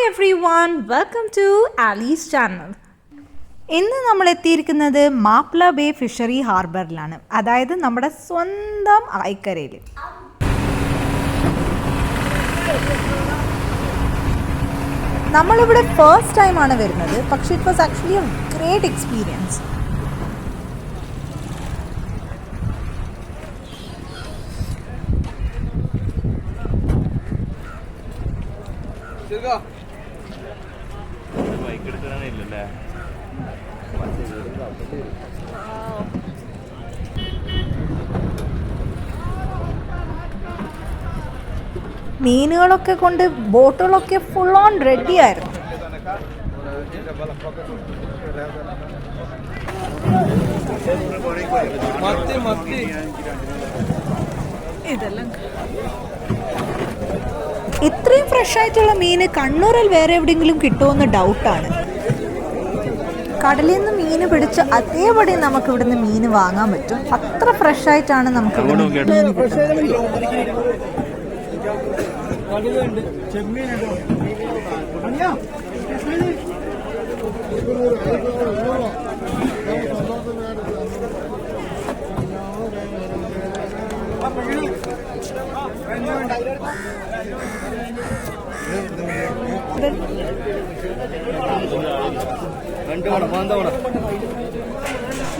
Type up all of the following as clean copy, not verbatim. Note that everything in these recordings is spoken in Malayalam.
Hi everyone, welcome to Alice channel. ഇന്ന് നമ്മൾ എത്തിയിരിക്കുന്നത് മാപ്ല ബേ ഫിഷറി ഹാർബറിലാണ്, അതായത് നമ്മുടെ സ്വന്തം ആയിക്കരയിൽ. നമ്മളിവിടെ ഫസ്റ്റ് ടൈമാണ് വരുന്നത്, പക്ഷേ it was actually A great experience. മീനുകളൊക്കെ കൊണ്ട് ബോട്ടുകളൊക്കെ ഫുൾ ഓൺ റെഡി ആയിരുന്നു. ഇത്രയും ഫ്രഷ് ആയിട്ടുള്ള മീന് കണ്ണൂരിൽ വേറെ എവിടെയെങ്കിലും കിട്ടുമെന്ന് ഡൗട്ടാണ്. കടലിൽ നിന്ന് മീന് പിടിച്ച് അതേപടി നമുക്ക് ഇവിടുന്ന് മീന് വാങ്ങാൻ പറ്റും. അത്ര ഫ്രഷ് ആയിട്ടാണ് നമുക്ക് ഇവിടുന്ന് മീന് കിട്ടുന്നത്.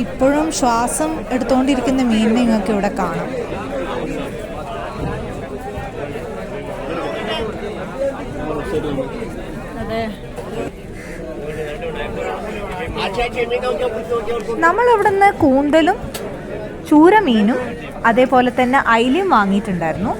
ഇപ്പോഴും ശ്വാസം എടുത്തുകൊണ്ടിരിക്കുന്ന മീനിനെ നിങ്ങൾക്ക് ഇവിടെ കാണാം. നമ്മൾ ഇവിടുന്ന് കൂന്തലും ചൂരമീനും അതേപോലെ തന്നെ അയിലയും വാങ്ങിയിട്ടുണ്ടായിരുന്നു.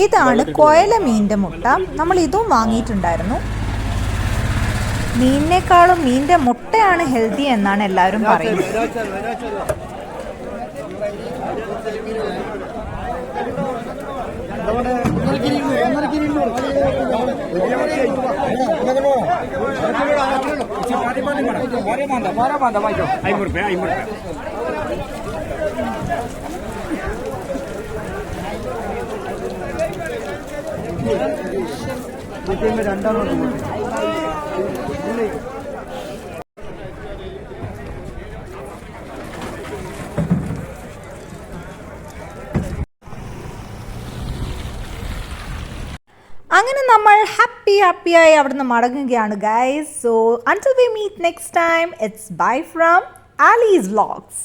ഇതാണ് കോയല മീനിന്റെ മുട്ട. നമ്മൾ ഇതും വാങ്ങിയിട്ടുണ്ടായിരുന്നു. മീനിനേക്കാളും മീനിന്റെ മുട്ടയാണ് ഹെൽത്തി എന്നാണ് എല്ലാവരും പറയുന്നത്. അങ്ങനെ നമ്മൾ ഹാപ്പിയായി അവിടുന്ന് മടങ്ങുകയാണ് guys. So until we meet next time, it's bye from Alice vlogs.